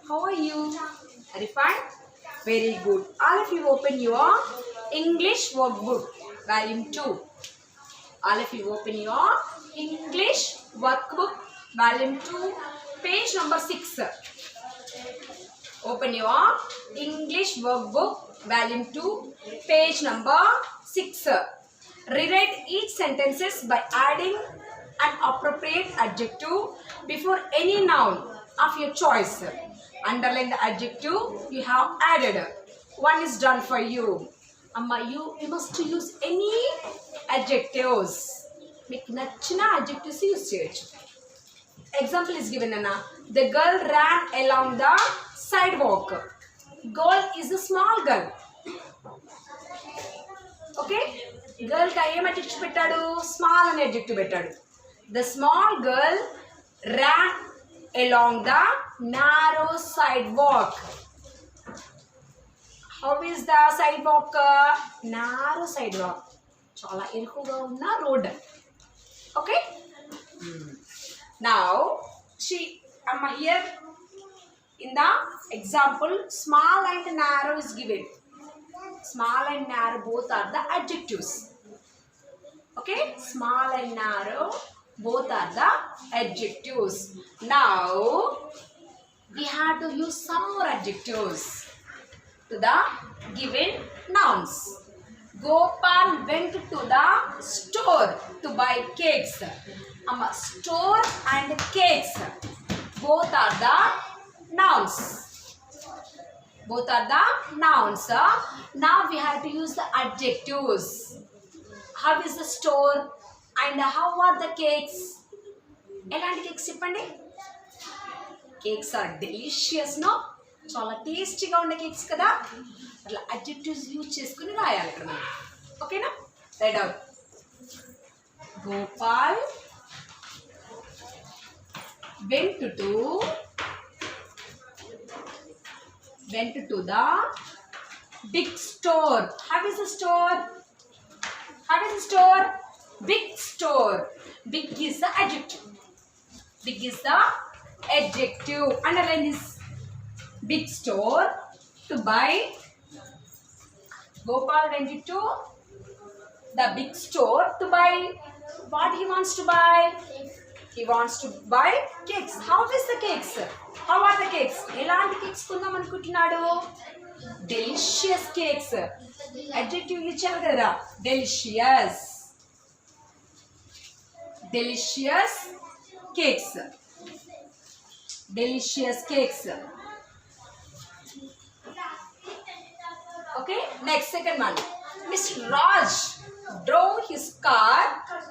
How are you? Are you fine? Very good. All of you open your English workbook, volume 2. All of you open your English workbook, volume 2, page number 6. Open your English workbook, volume 2, page number 6. Rewrite each sentences by adding an appropriate adjective before any noun of your choice. Underline the adjective you have added. One is done for you. Amma, you must use any adjectives. మీకు నచ్చిన adjectives use చేయొచ్చు. Example is given, Anna. The girl ran along the sidewalk. Girl is a small girl. Okay? Girl ka em adjective పెట్టాడు? Small అనే adjective పెట్టాడు. The small girl ran along the narrow sidewalk. How is the sidewalk? Narrow sidewalk. చాలా ఇరుకుగా ఉన్న road. Okay? Now, here in the example, small and narrow is given. Small and narrow both are the adjectives. Okay? Small and narrow both are the adjectives. Now, we have to use some more adjectives to the given nouns. Gopal went to the store to buy cakes. Store and cakes both are the nouns. Both are the nouns. Now we have to use the adjectives. How is the store and how are the cakes? ఎలాంటి cakes చెప్పండి? Cakes are delicious, no? చాలా టేస్టీగా ఉండే cakes కదా. అట్లా adjectives use చేసుకుని రాయాలి ఇక్కడ మనం. ఓకేనా? Right out. Gopal went to the big store. How is the store? How is the store? Big store. Big is the adjective. Big is the adjective. Underline this. Big store to buy. Gopal went to the big store to buy. What he wants to buy? He wants to buy cakes. How is the cakes? How are the cakes? ఎలాంటి cakes కొందాం అనుకుంటున్నాడు? Delicious cakes. Adjective ఇచ్చారు కదా, delicious. Delicious cakes. Delicious cakes. Okay, next second one. Mr. Raj drove his car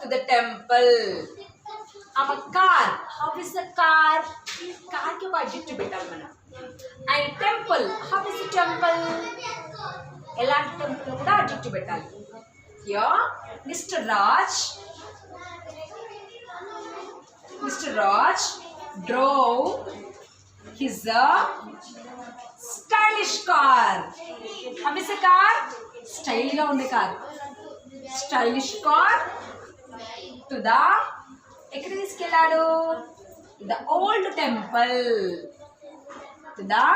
to the temple. Car. How is the car? Car ki oka adjective పెట్టాలి మనం. And temple. How is the temple? ఎలాంటి temple కూడా adjective పెట్టాలి. Here, Mr. Raj drove his stylish car. How is the car? Style గా ఉండే car. Stylish car to the ఎక్కడ తీసుకెళ్ళాడు? The old temple. To the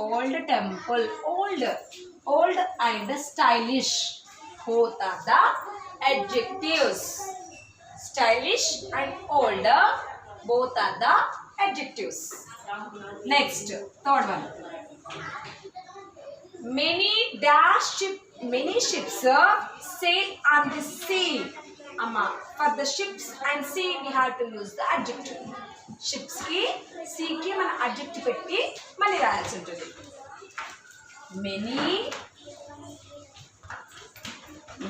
old temple. Old and stylish both are the adjectives. Stylish and old both are the adjectives. Next, third one. Many ships sail on the sea. For the ships and sea we have to use the adjective. Ships ki sea ki mana adjective petti mali rayalsi untundi.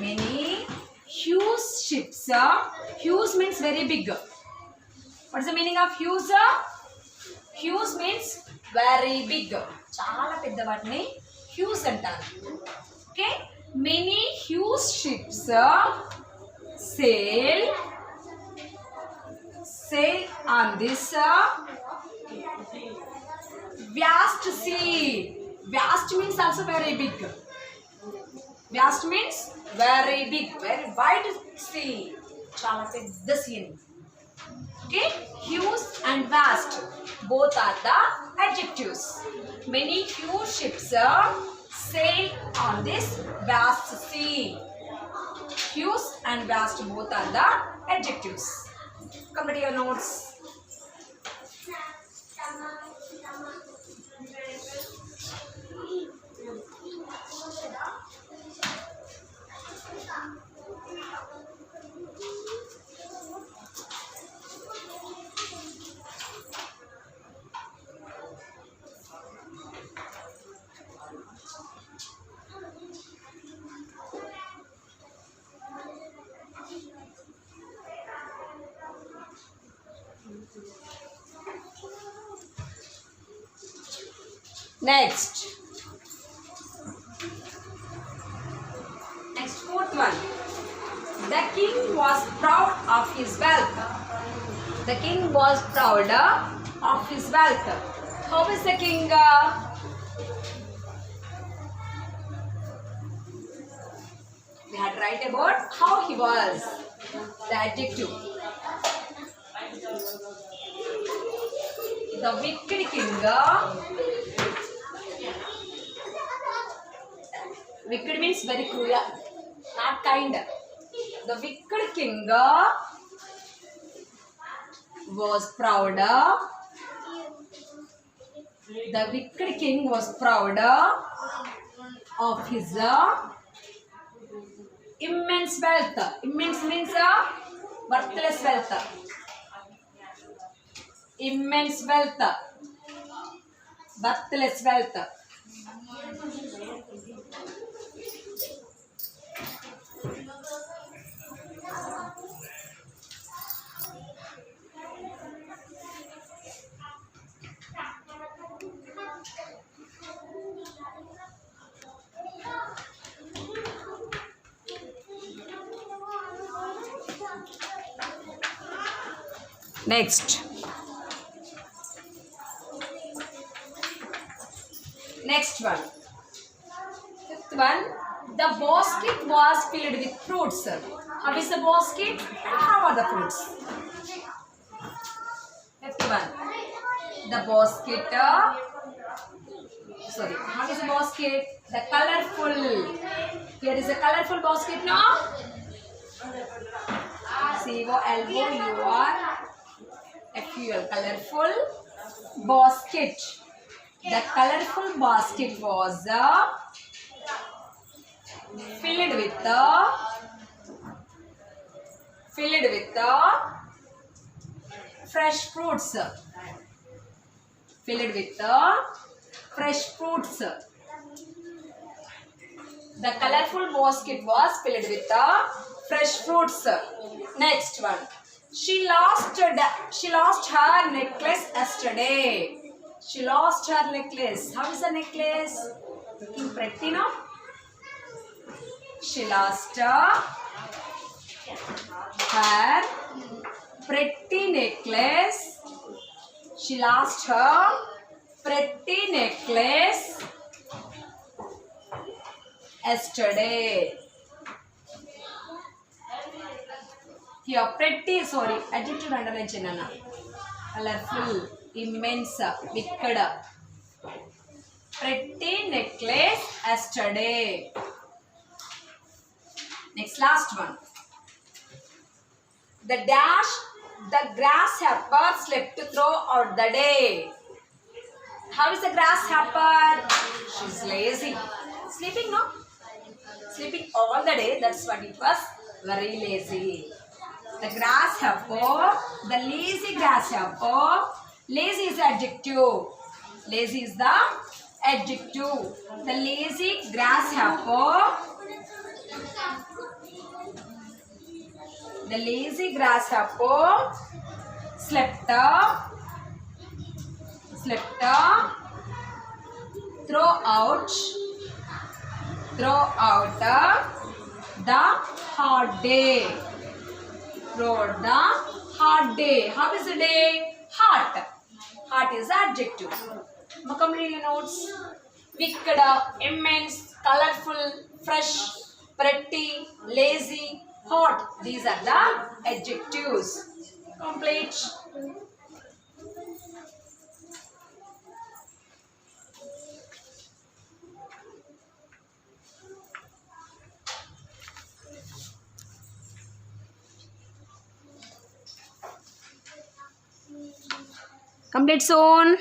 Many huge ships. Huge means very big. What is the meaning of huge? Huge means very big. చాలా పెద్ద వాటిని huge అంటారు. Okay, many huge ships sail on this vast sea. Vast means also very big. Vast means very big, very wide sea. చాలా పెద్ద sea. Okay, huge and vast Both are the adjectives. Many huge ships sail on this vast sea. Huge and vast both are the adjectives. Complete your notes. Next, fourth one. The king was proud of his wealth. The king was proud of his wealth. How is the king? We had to write about how he was. The adjective. The wicked king. Wicked means very cruel, not kind. The wicked king was proud. The wicked king was proud of his immense wealth. Immense means worthless wealth. Immense wealth. Worthless wealth. Next one. Fifth one. The basket was filled with fruits. How is the basket and how are the fruits? Fifth one. The basket. How is the basket? The colorful. Here is a colorful basket now. C-O-L-O-U-R-F-U-L. Colorful basket. The colorful basket was filled with fresh fruits. Filled with fresh fruits. The colorful basket was filled with fresh fruits. Next one. She lost her necklace yesterday. She lost her necklace. How is the necklace? Looking pretty, no? She lost her pretty necklace. She lost her pretty necklace yesterday. Here, pretty, adjective underline chenana. Colorful, immense, wicked. Pretty necklace yesterday. Next, last one. The grasshopper slept throughout the day. How is the grasshopper? She's lazy. Sleeping, no? Sleeping all the day. That's what it was. Very lazy. The grasshopper, the lazy grasshopper. Lazy is the adjective. Lazy is the adjective. The lazy grasshopper. The lazy grasshopper slept throughout the hard day. Throughout the hard day. How is the day? Hot. Hot is the adjective. Complete your notes. Wicked, immense, colorful, fresh, pretty, lazy, hot. These are the adjectives. Complete. Complete soon.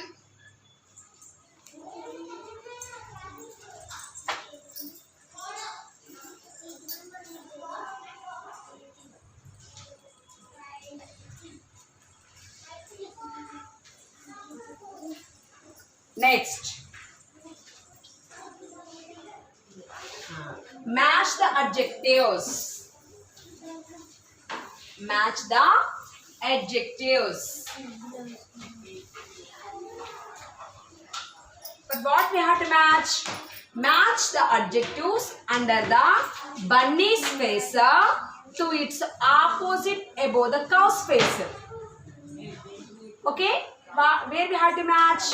Next, match the adjectives. Match the adjectives. But what we have to match? Match the adjectives under the bunny's face to its opposite above the cow's face. Okay? Where we have to match?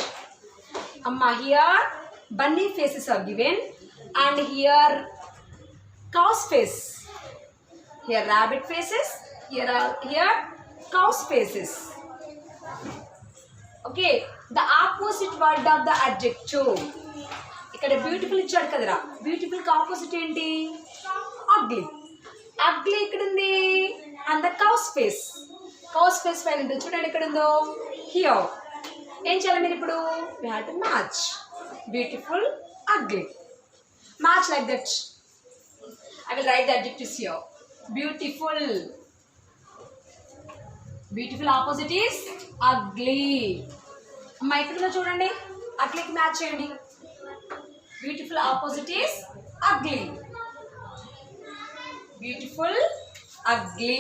Amma, here bunny faces are given and here cow's face. Here rabbit faces, here cow's faces. Okay, the opposite word of the adjective. ఇక్కడ beautiful ఇచ్చాడు కదరా, beautiful కి opposite ఏంటి? Ugly. Ugly ఇక్కడ ఉంది and the cows face. Cows face పైన ఉంటుంది చూడండి ఎక్కడ ఉందో, హియర్. ఏం చేయాలి మీరు ఇప్పుడు? we have to match beautiful ugly. Match like that. I will write the adjectives here. Beautiful. Beautiful opposite is ugly. అమ్మా ఇక్కడ చూడండి, అగ్లీకి మ్యాచ్ చేయండి. Beautiful opposite is ugly. Beautiful, ugly.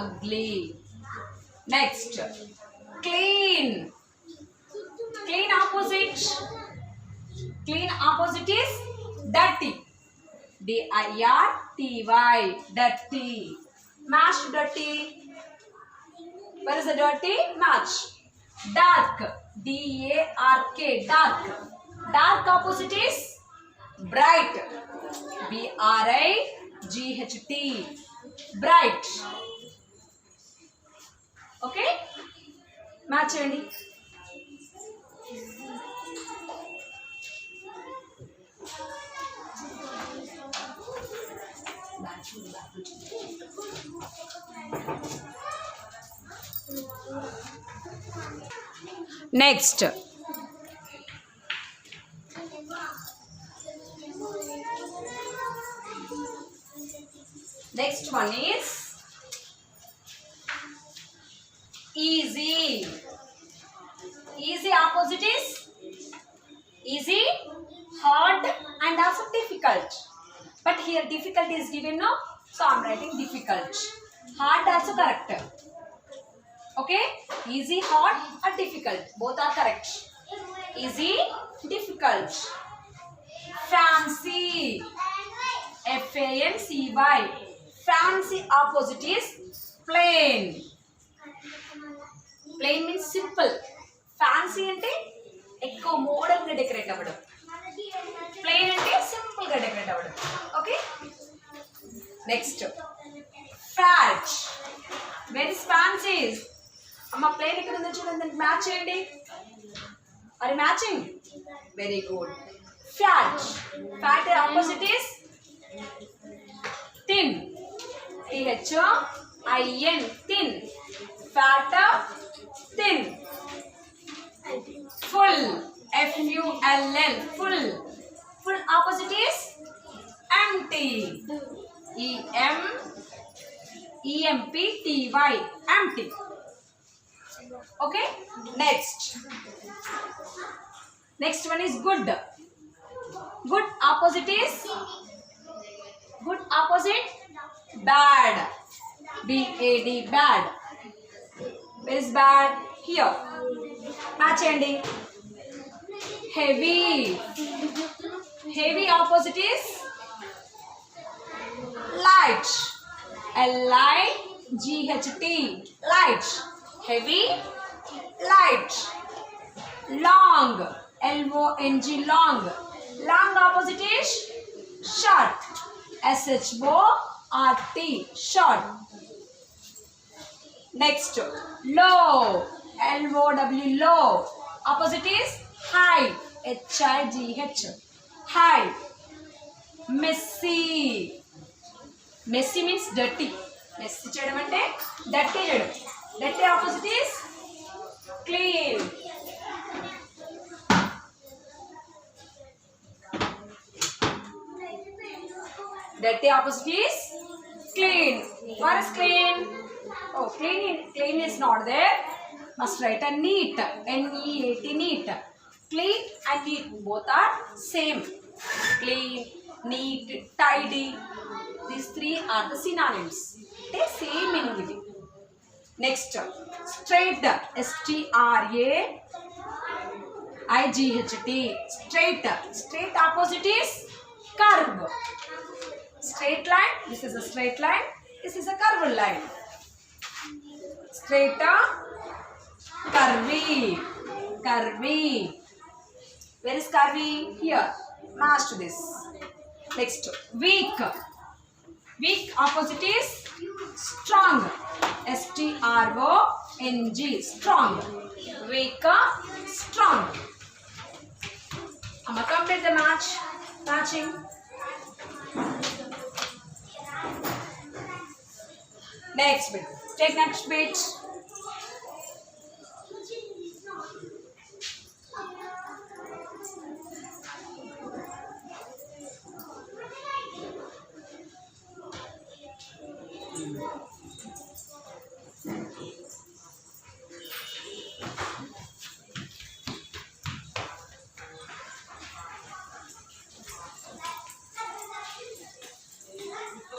Ugly. Next, clean. Clean opposite. Clean opposite is dirty. D-I-R-T-Y. Dirty. Match dirty. Where is the dirty? Match. Dark. D-A-R-K. Dark. Dark opposite is bright. B-R-I-G-H-T. Bright. Okay? Match చేయండి. Next, next one is easy. Easy opposite is easy, hard and also difficult. But here difficult is given, no? So I am writing difficult. Hard also correct. Okay? Easy, hard or difficult. Both are correct. Easy, difficult. Fancy. F-A-N-C-Y. Fancy opposite is plain. Plain means simple. Fancy ante ekko modern ga decorate avadu. Plain ante simple ga decorate avadu. Okay? Next, fat. Where is fancy? Amma plain ikkada undi chudandi, daniki match cheyandi. Are you matching? Very good. Fat. Fat opposite is thin. T-H-I-N. Thin. Fat, thin. Full. F-U-L-L. Full. Full opposite is empty. E-M-P-T-Y. Empty. Okay? Next. Next one is good. Good opposite is bad. B-A-D. Bad. Where is bad? Here. Match ending. Heavy. Heavy opposite is light. L-I-G-H-T. Light. Heavy, light. Long. L-O-N-G. Long. Long opposite is short. S-H-O-R-T. Short. Next, low. L-O-W. Low. Opposite is hide. H-I-G-H. Hide. Messy. Messy means dirty. Messy cheyadam ante dirty cheyadam. Dirty opposite is clean. Dirty opposite is clean. What is clean? Oh, clean is not there. Must write a neat. N-E-A-T, neat. Clean and neat both are same. Clean, neat, tidy. These three are the synonyms. They same meaning. Next, straight. S-T-R-A-I-G-H-T. Straight. Straight opposite is curve. Straight line. This is a straight line. This is a curved line. Straight, curvy. Curvy. Where is curvy? Here. Match to this. Next, weak. Weak opposite is strong. S-T-R-O-N-G. Strong. Weak, strong. Amma complete the matching. Next bit. Take next bit.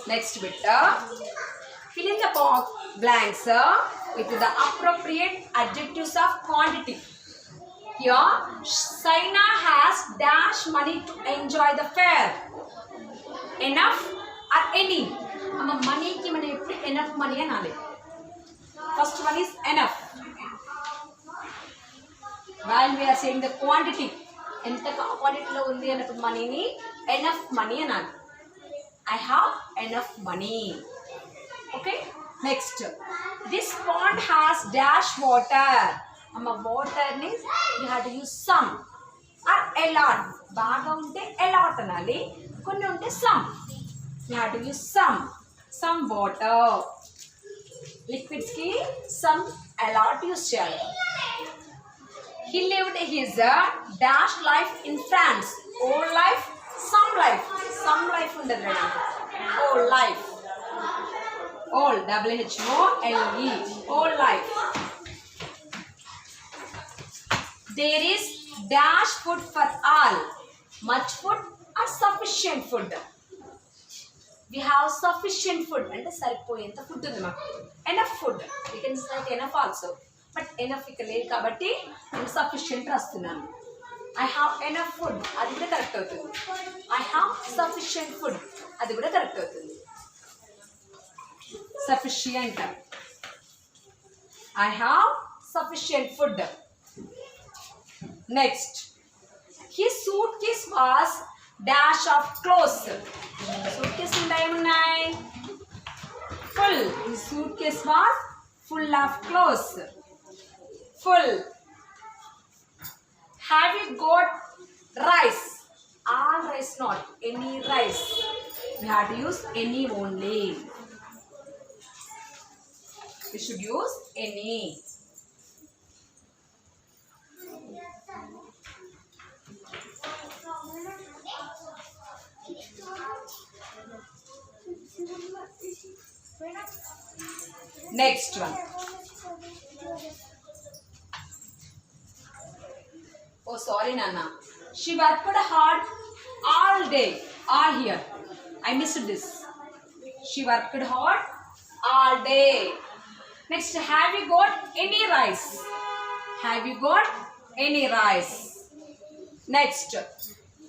Next bit. Fill in the blanks with the appropriate adjectives of quantity. Here, Saina has dash money to enjoy the fair. Enough or any? Money ki mana eppudu enough money anali. First one is enough. While we are saying the quantity, enta quantity lo undi anappudu money ni enough money anali. I have enough money. Okay. Next, this pond has dash water. Water means you have to use some or a lot. Baga unte a lot anali. Kunni unte some. You have to use some water. Liquids ki some a lot use cheyali. He lived his dash life in France. Old life, some life. Some life undadu. Old life. Old, W-H-O-L-E. Old life. There is dash food for all. Much food or sufficient food. We have sufficient food. And saripoyenta food undi maku. Enough food. We can say enough also. But enough ikkale kabatti sufficient rastunnanu. I have enough food. Adi kuda correct avutundi. I have sufficient food. Adi kuda correct avutundi. Sufficient. I have sufficient food. Next, his suitcase was dash of clothes. Suitcase unnai full. His suitcase was full of clothes. Full. Have you got rice? All rice not. Any rice. We have to use any only. We should use any. Next one. Oh, sorry, Nana. She worked hard all day. All here. I missed this. She worked hard all day. Next, have you got any rice? Have you got any rice? Next,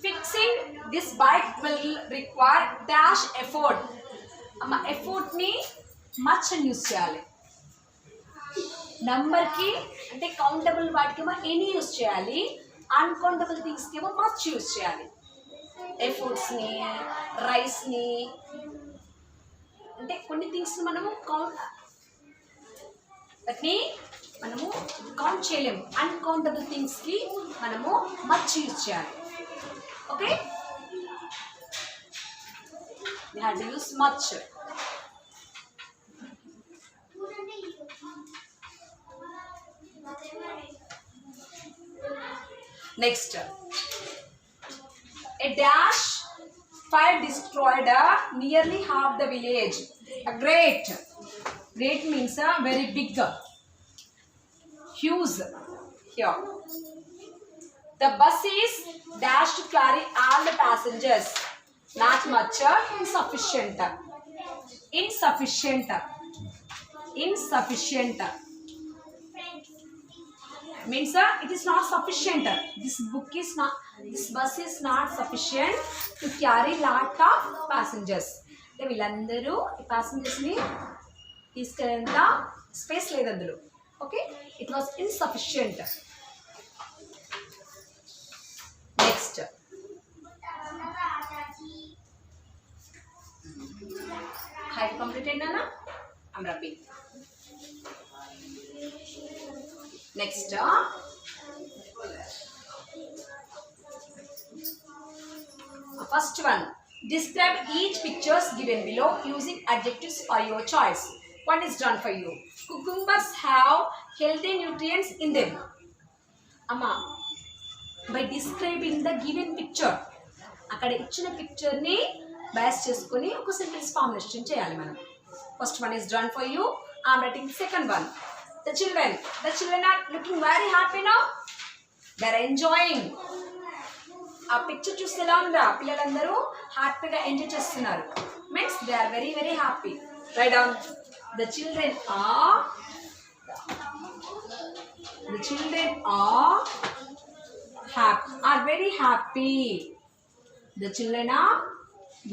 fixing this bike will require dash effort. Effort ni much use cheyali. Number ki ante countable vaatiki any use cheyali. Uncountable things ki much use cheyali. Efforts ni, rice ni ante konni things ni manamu count. That means మనము count చేయలేము. Uncountable థింగ్స్కి మనము much use చేయాలి. Okay, we have to use much. Next, a dash fire destroyed nearly half the village. A great means very big, huge here. The bus is dashed to carry all the passengers. Not much, insufficient. Means it is not sufficient. This bus is not sufficient to carry lot of passengers. వీళ్ళందరూ passengers ని తీసుకెళ్ళేంత space లేదు అందులో. Okay, it was insufficient. Next, have completed Nana? I'm rubbing. Next, first one. Describe each pictures given below using adjectives for your choice. One is done for you. Cucumbers have healthy nutrients in them. Amma, by describing the given picture, అక్కడ ఇచ్చిన పిక్చర్ని base చేసుకుని ఒక sentence formulation చేయాలి మనం. First one is done for you. I'm writing second one. The children are looking very happy now. They are enjoying. ఆ picture చూస్తే ఎలా ఉందా? పిల్లలందరూ హ్యాపీగా ఎంజాయ్ చేస్తున్నారు. Means they are very very happy. Write down. The children are very happy. The children are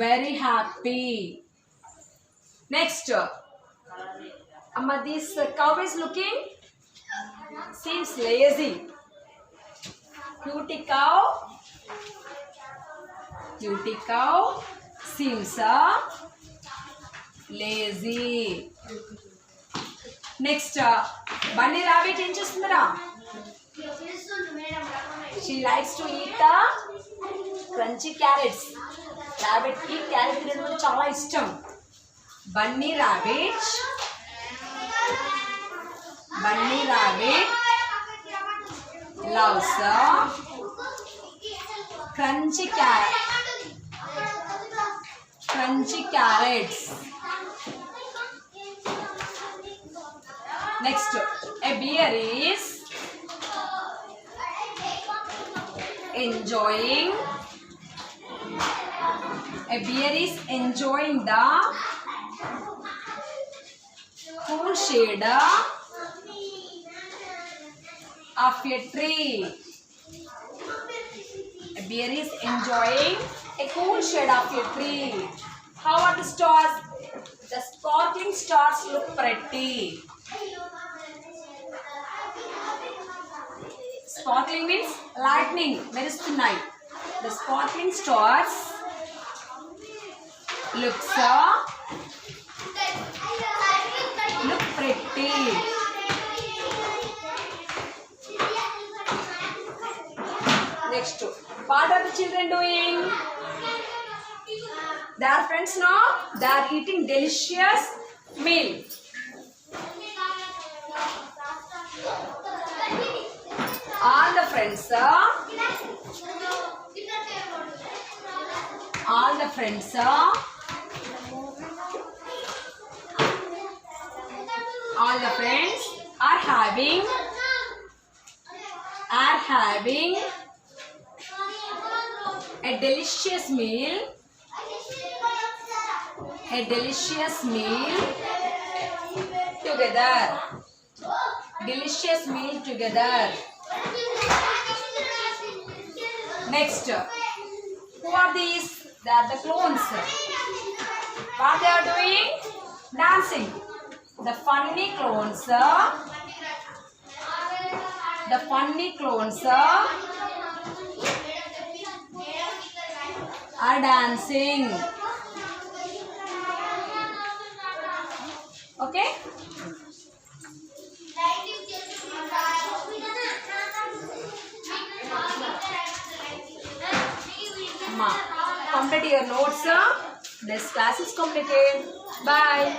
very happy. Next, Amma, this cow is looking, seems lazy. Cutie cow seems lazy. Next, bunny rabbit ఏం చేస్తుందిరా? She likes to eat crunchy carrots. Rabbit కి carrot తినడం చాలా ఇష్టం. Bunny rabbit loves crunchy carrots. Next, a bear is enjoying the cool shade of a tree. A bear is enjoying a cool shade of a tree. How are the stars? The sparkling stars look pretty. Sparkling means lightning, మెరుస్తున్నాయి. The sparkling stars look pretty. Next, what are the children doing? They are friends now. They are eating delicious meal. All the friends are having a delicious meal together. Next, who are these? They are the clones. What they are doing? Dancing. The funny clones are dancing. Okay? Complete your notes. This class is completed. Bye.